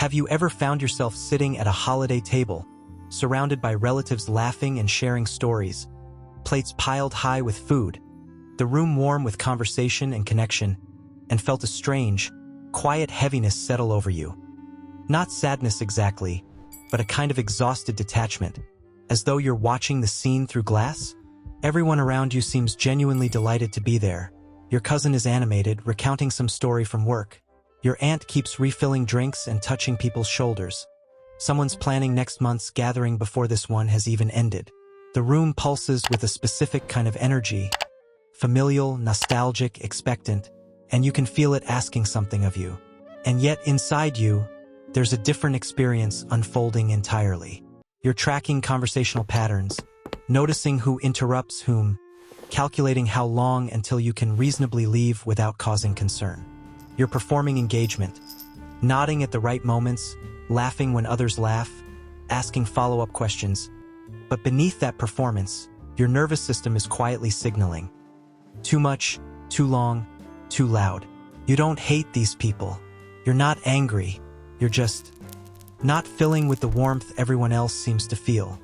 Have you ever found yourself sitting at a holiday table, surrounded by relatives laughing and sharing stories, plates piled high with food, the room warm with conversation and connection, and felt a strange, quiet heaviness settle over you? Not sadness exactly, but a kind of exhausted detachment, as though you're watching the scene through glass? Everyone around you seems genuinely delighted to be there. Your cousin is animated, recounting some story from work. Your aunt keeps refilling drinks and touching people's shoulders. Someone's planning next month's gathering before this one has even ended. The room pulses with a specific kind of energy, familial, nostalgic, expectant, and you can feel it asking something of you. And yet inside you, there's a different experience unfolding entirely. You're tracking conversational patterns, noticing who interrupts whom, calculating how long until you can reasonably leave without causing concern. You're performing engagement, nodding at the right moments, laughing when others laugh, asking follow-up questions. But beneath that performance, your nervous system is quietly signaling. Too much, too long, too loud. You don't hate these people. You're not angry. You're just not filling with the warmth everyone else seems to feel.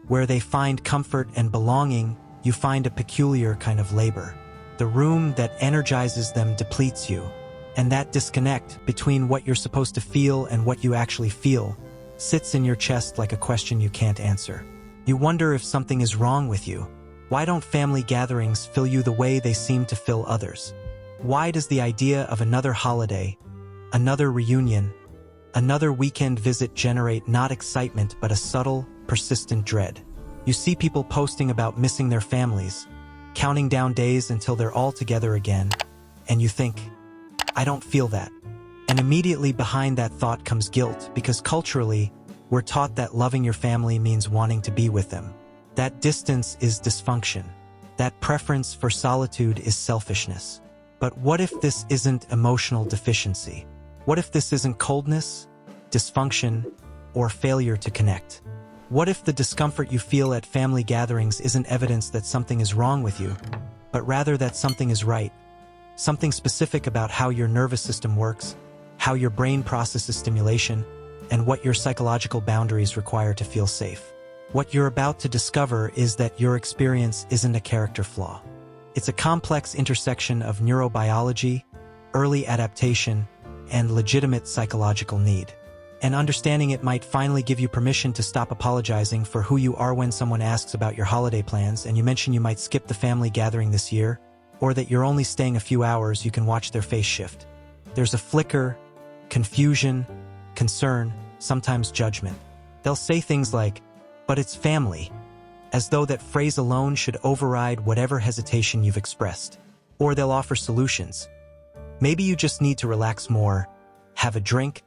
Where they find comfort and belonging, you find a peculiar kind of labor. The room that energizes them depletes you. And that disconnect between what you're supposed to feel and what you actually feel sits in your chest like a question you can't answer. You wonder if something is wrong with you. Why don't family gatherings fill you the way they seem to fill others? Why does the idea of another holiday, another reunion, another weekend visit generate not excitement but a subtle, persistent dread? You see people posting about missing their families, counting down days until they're all together again, and you think, I don't feel that. And immediately behind that thought comes guilt, because culturally, we're taught that loving your family means wanting to be with them. That distance is dysfunction. That preference for solitude is selfishness. But what if this isn't emotional deficiency? What if this isn't coldness, dysfunction, or failure to connect? What if the discomfort you feel at family gatherings isn't evidence that something is wrong with you, but rather that something is right? Something specific about how your nervous system works, how your brain processes stimulation, and what your psychological boundaries require to feel safe. What you're about to discover is that your experience isn't a character flaw. It's a complex intersection of neurobiology, early adaptation, and legitimate psychological need. And understanding it might finally give you permission to stop apologizing for who you are when someone asks about your holiday plans and you mention you might skip the family gathering this year, or that you're only staying a few hours. You can watch their face shift. There's a flicker, confusion, concern, sometimes judgment. They'll say things like, "But it's family," as though that phrase alone should override whatever hesitation you've expressed. Or they'll offer solutions. Maybe you just need to relax more, have a drink,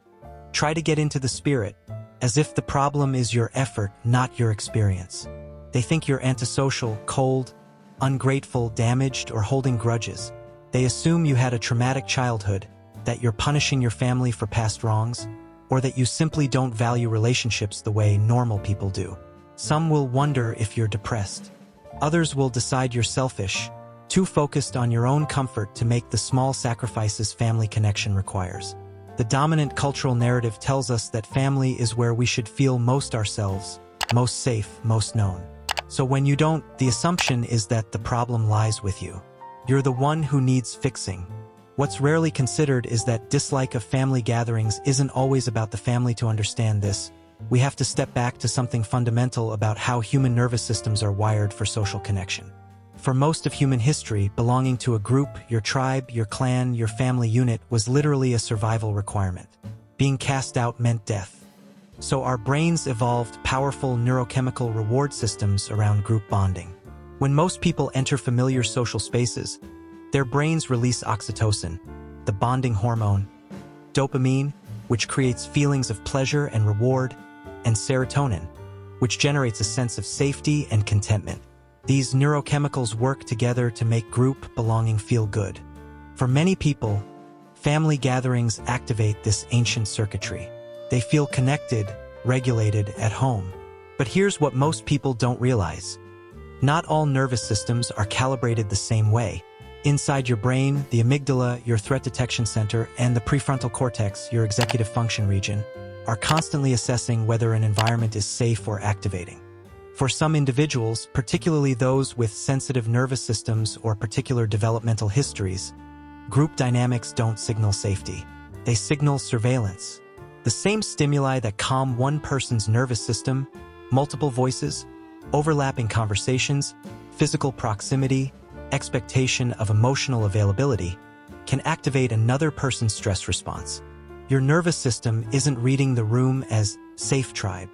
try to get into the spirit, as if the problem is your effort, not your experience. They think you're antisocial, cold, ungrateful, damaged, or holding grudges. They assume you had a traumatic childhood, that you're punishing your family for past wrongs, or that you simply don't value relationships the way normal people do. Some will wonder if you're depressed. Others will decide you're selfish, too focused on your own comfort to make the small sacrifices family connection requires. The dominant cultural narrative tells us that family is where we should feel most ourselves, most safe, most known. So when you don't, the assumption is that the problem lies with you. You're the one who needs fixing. What's rarely considered is that dislike of family gatherings isn't always about the family. To understand this, we have to step back to something fundamental about how human nervous systems are wired for social connection. For most of human history, belonging to a group, your tribe, your clan, your family unit was literally a survival requirement. Being cast out meant death. So our brains evolved powerful neurochemical reward systems around group bonding. When most people enter familiar social spaces, their brains release oxytocin, the bonding hormone, dopamine, which creates feelings of pleasure and reward, and serotonin, which generates a sense of safety and contentment. These neurochemicals work together to make group belonging feel good. For many people, family gatherings activate this ancient circuitry. They feel connected, regulated, at home. But here's what most people don't realize. Not all nervous systems are calibrated the same way. Inside your brain, the amygdala, your threat detection center, and the prefrontal cortex, your executive function region, are constantly assessing whether an environment is safe or activating. For some individuals, particularly those with sensitive nervous systems or particular developmental histories, group dynamics don't signal safety. They signal surveillance. The same stimuli that calm one person's nervous system, multiple voices, overlapping conversations, physical proximity, expectation of emotional availability, can activate another person's stress response. Your nervous system isn't reading the room as safe tribe.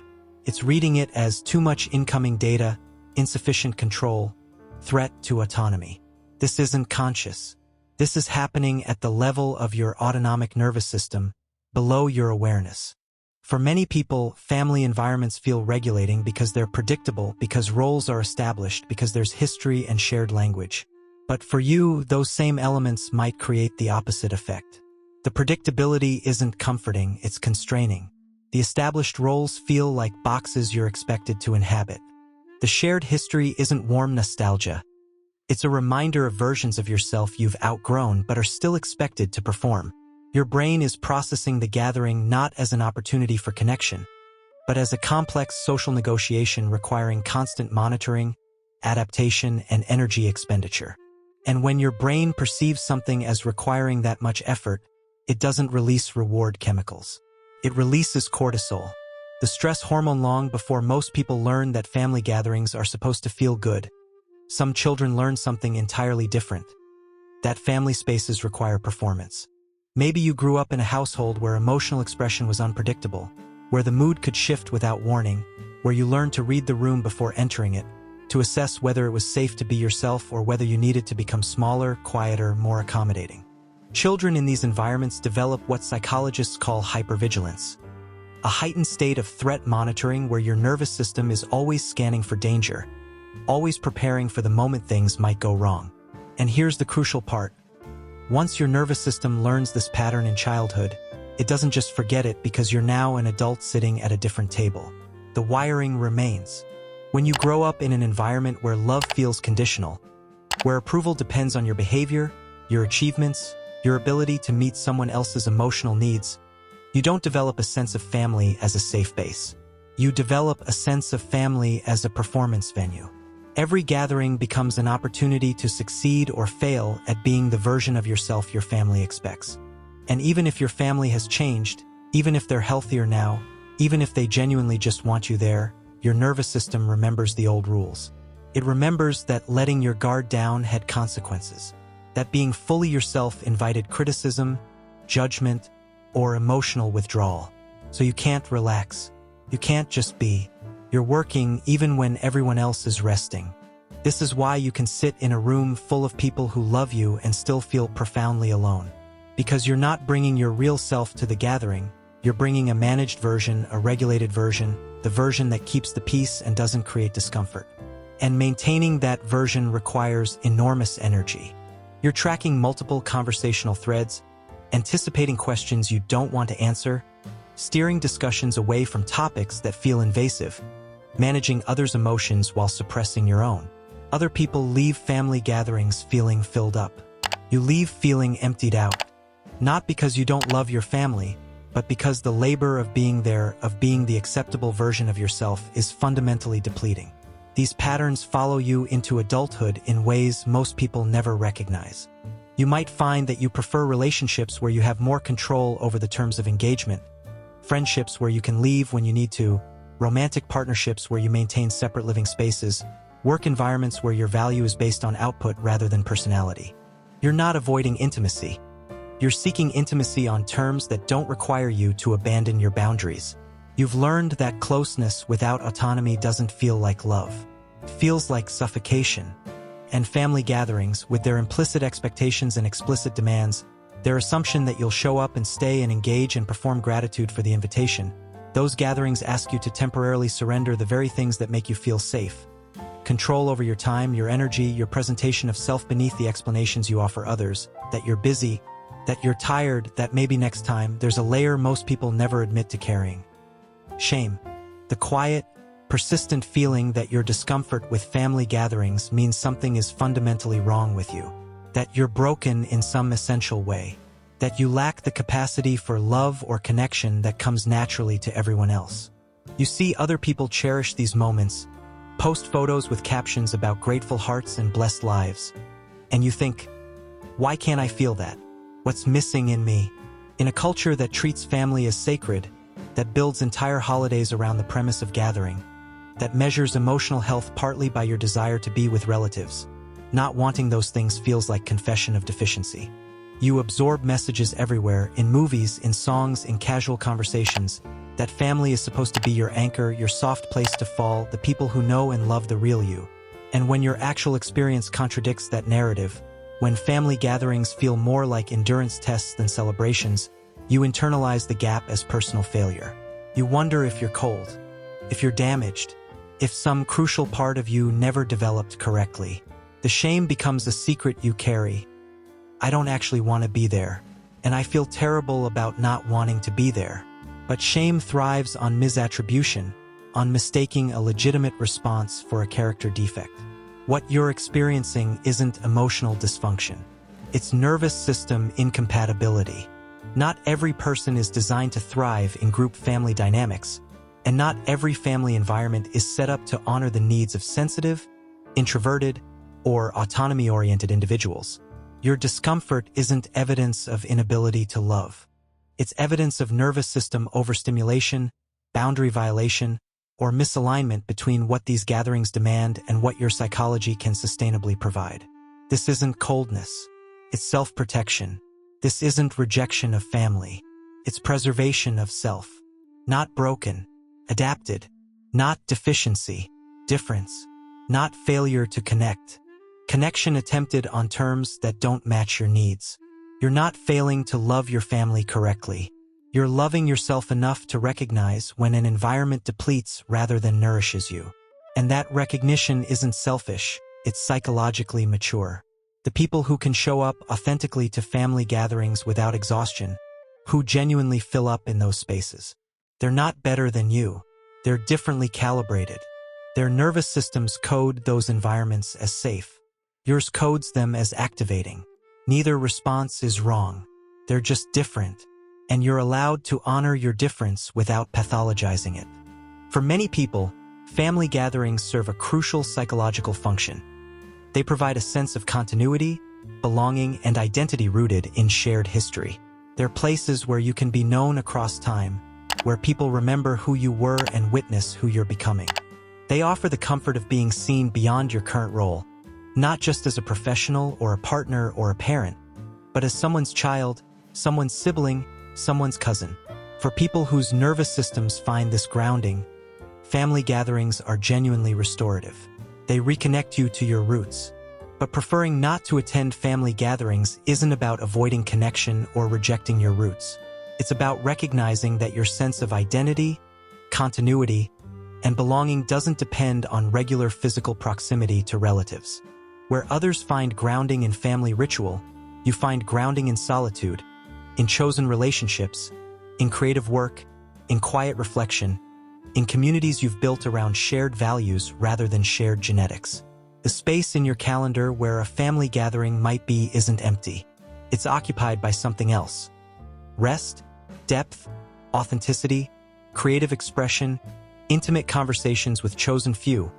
It's reading it as too much incoming data, insufficient control, threat to autonomy. This isn't conscious. This is happening at the level of your autonomic nervous system, below your awareness. For many people, family environments feel regulating because they're predictable, because roles are established, because there's history and shared language. But for you, those same elements might create the opposite effect. The predictability isn't comforting, it's constraining. The established roles feel like boxes you're expected to inhabit. The shared history isn't warm nostalgia. It's a reminder of versions of yourself you've outgrown but are still expected to perform. Your brain is processing the gathering not as an opportunity for connection, but as a complex social negotiation requiring constant monitoring, adaptation, and energy expenditure. And when your brain perceives something as requiring that much effort, it doesn't release reward chemicals. It releases cortisol, the stress hormone. Long before most people learn that family gatherings are supposed to feel good, some children learn something entirely different, that family spaces require performance. Maybe you grew up in a household where emotional expression was unpredictable, where the mood could shift without warning, where you learned to read the room before entering it, to assess whether it was safe to be yourself or whether you needed to become smaller, quieter, more accommodating. Children in these environments develop what psychologists call hypervigilance, a heightened state of threat monitoring where your nervous system is always scanning for danger, always preparing for the moment things might go wrong. And here's the crucial part. Once your nervous system learns this pattern in childhood, it doesn't just forget it because you're now an adult sitting at a different table. The wiring remains. When you grow up in an environment where love feels conditional, where approval depends on your behavior, your achievements, your ability to meet someone else's emotional needs, you don't develop a sense of family as a safe base. You develop a sense of family as a performance venue. Every gathering becomes an opportunity to succeed or fail at being the version of yourself your family expects. And even if your family has changed, even if they're healthier now, even if they genuinely just want you there, your nervous system remembers the old rules. It remembers that letting your guard down had consequences, that being fully yourself invited criticism, judgment, or emotional withdrawal. So you can't relax. You can't just be. You're working even when everyone else is resting. This is why you can sit in a room full of people who love you and still feel profoundly alone. Because you're not bringing your real self to the gathering, you're bringing a managed version, a regulated version, the version that keeps the peace and doesn't create discomfort. And maintaining that version requires enormous energy. You're tracking multiple conversational threads, anticipating questions you don't want to answer, steering discussions away from topics that feel invasive, managing others' emotions while suppressing your own. Other people leave family gatherings feeling filled up. You leave feeling emptied out. Not because you don't love your family, but because the labor of being there, of being the acceptable version of yourself, is fundamentally depleting. These patterns follow you into adulthood in ways most people never recognize. You might find that you prefer relationships where you have more control over the terms of engagement, friendships where you can leave when you need to, romantic partnerships where you maintain separate living spaces, work environments where your value is based on output rather than personality. You're not avoiding intimacy. You're seeking intimacy on terms that don't require you to abandon your boundaries. You've learned that closeness without autonomy doesn't feel like love. It feels like suffocation. And family gatherings, with their implicit expectations and explicit demands, their assumption that you'll show up and stay and engage and perform gratitude for the invitation, those gatherings ask you to temporarily surrender the very things that make you feel safe. Control over your time, your energy, your presentation of self beneath the explanations you offer others, that you're busy, that you're tired, that maybe next time. There's a layer most people never admit to carrying. Shame. The quiet, persistent feeling that your discomfort with family gatherings means something is fundamentally wrong with you, that you're broken in some essential way. that you lack the capacity for love or connection that comes naturally to everyone else. You see other people cherish these moments, post photos with captions about grateful hearts and blessed lives, and you think, why can't I feel that? What's missing in me? In a culture that treats family as sacred, that builds entire holidays around the premise of gathering, that measures emotional health partly by your desire to be with relatives, not wanting those things feels like confession of deficiency. You absorb messages everywhere, in movies, in songs, in casual conversations, that family is supposed to be your anchor, your soft place to fall, the people who know and love the real you. And when your actual experience contradicts that narrative, when family gatherings feel more like endurance tests than celebrations, you internalize the gap as personal failure. You wonder if you're cold, if you're damaged, if some crucial part of you never developed correctly. The shame becomes a secret you carry. I don't actually want to be there, and I feel terrible about not wanting to be there. But shame thrives on misattribution, on mistaking a legitimate response for a character defect. What you're experiencing isn't emotional dysfunction. It's nervous system incompatibility. Not every person is designed to thrive in group family dynamics, and not every family environment is set up to honor the needs of sensitive, introverted, or autonomy-oriented individuals. Your discomfort isn't evidence of inability to love. It's evidence of nervous system overstimulation, boundary violation, or misalignment between what these gatherings demand and what your psychology can sustainably provide. This isn't coldness. It's self-protection. This isn't rejection of family. It's preservation of self. Not broken, adapted. Not deficiency, difference. Not failure to connect. Connection attempted on terms that don't match your needs. You're not failing to love your family correctly. You're loving yourself enough to recognize when an environment depletes rather than nourishes you. And that recognition isn't selfish, it's psychologically mature. The people who can show up authentically to family gatherings without exhaustion, who genuinely fill up in those spaces. They're not better than you. They're differently calibrated. Their nervous systems code those environments as safe. Yours codes them as activating. Neither response is wrong. They're just different, and you're allowed to honor your difference without pathologizing it. For many people, family gatherings serve a crucial psychological function. They provide a sense of continuity, belonging, and identity rooted in shared history. They're places where you can be known across time, where people remember who you were and witness who you're becoming. They offer the comfort of being seen beyond your current role, not just as a professional or a partner or a parent, but as someone's child, someone's sibling, someone's cousin. For people whose nervous systems find this grounding, family gatherings are genuinely restorative. They reconnect you to your roots. But preferring not to attend family gatherings isn't about avoiding connection or rejecting your roots. It's about recognizing that your sense of identity, continuity, and belonging doesn't depend on regular physical proximity to relatives. Where others find grounding in family ritual, you find grounding in solitude, in chosen relationships, in creative work, in quiet reflection, in communities you've built around shared values rather than shared genetics. The space in your calendar where a family gathering might be isn't empty. It's occupied by something else. Rest, depth, authenticity, creative expression, intimate conversations with chosen few,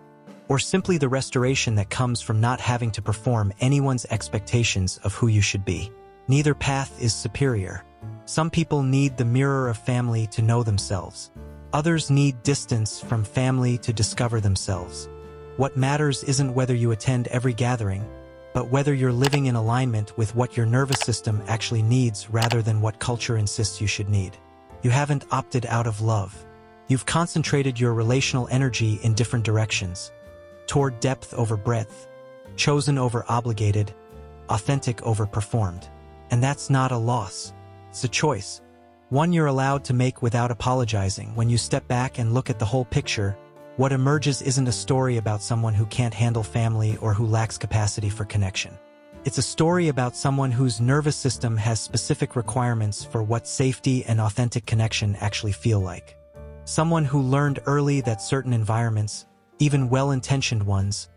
or simply the restoration that comes from not having to perform anyone's expectations of who you should be. Neither path is superior. Some people need the mirror of family to know themselves. Others need distance from family to discover themselves. What matters isn't whether you attend every gathering, but whether you're living in alignment with what your nervous system actually needs rather than what culture insists you should need. You haven't opted out of love. You've concentrated your relational energy in different directions. Toward depth over breadth, chosen over obligated, authentic over performed. And that's not a loss. It's a choice. One you're allowed to make without apologizing. When you step back and look at the whole picture, what emerges isn't a story about someone who can't handle family or who lacks capacity for connection. It's a story about someone whose nervous system has specific requirements for what safety and authentic connection actually feel like. Someone who learned early that certain environments, even well-intentioned ones,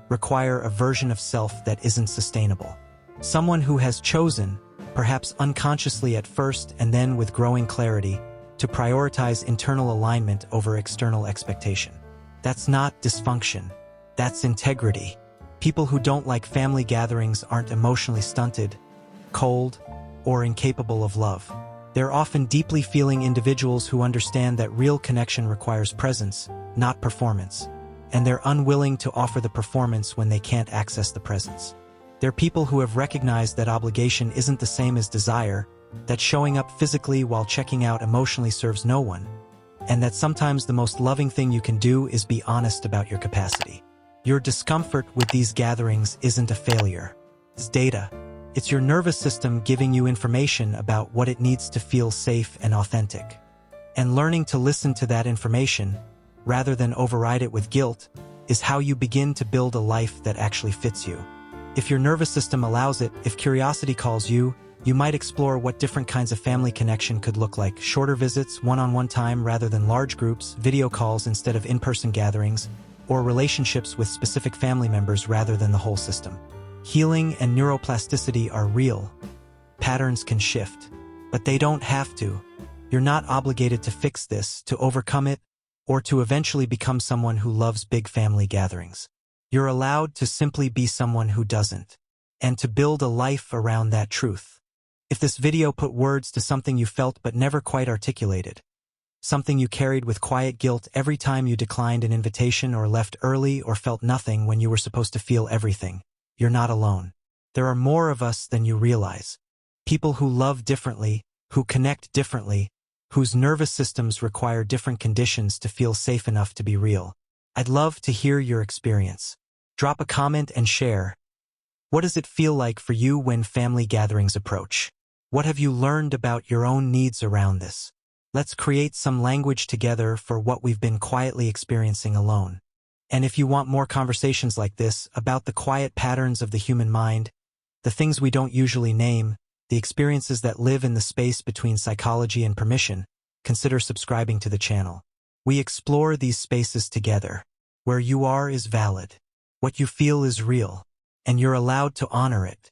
require a version of self that isn't sustainable. Someone who has chosen, perhaps unconsciously at first and then with growing clarity, to prioritize internal alignment over external expectation. That's not dysfunction. That's integrity. People who don't like family gatherings aren't emotionally stunted, cold, or incapable of love. They're often deeply feeling individuals who understand that real connection requires presence, not performance. And they're unwilling to offer the performance when they can't access the presence. They're people who have recognized that obligation isn't the same as desire, that showing up physically while checking out emotionally serves no one, and that sometimes the most loving thing you can do is be honest about your capacity. Your discomfort with these gatherings isn't a failure. It's data. It's your nervous system giving you information about what it needs to feel safe and authentic. And learning to listen to that information, rather than override it with guilt, is how you begin to build a life that actually fits you. If your nervous system allows it, if curiosity calls you, you might explore what different kinds of family connection could look like: shorter visits, one-on-one time rather than large groups, video calls instead of in-person gatherings, or relationships with specific family members rather than the whole system. Healing and neuroplasticity are real. Patterns can shift, but they don't have to. You're not obligated to fix this, to overcome it, or to eventually become someone who loves big family gatherings. You're allowed to simply be someone who doesn't, and to build a life around that truth. If this video put words to something you felt but never quite articulated, something you carried with quiet guilt every time you declined an invitation or left early or felt nothing when you were supposed to feel everything, you're not alone. There are more of us than you realize. People who love differently, who connect differently, whose nervous systems require different conditions to feel safe enough to be real. I'd love to hear your experience. Drop a comment and share. What does it feel like for you when family gatherings approach? What have you learned about your own needs around this? Let's create some language together for what we've been quietly experiencing alone. And if you want more conversations like this about the quiet patterns of the human mind, the things we don't usually name, the experiences that live in the space between psychology and permission, consider subscribing to the channel. We explore these spaces together. Where you are is valid. What you feel is real, and you're allowed to honor it.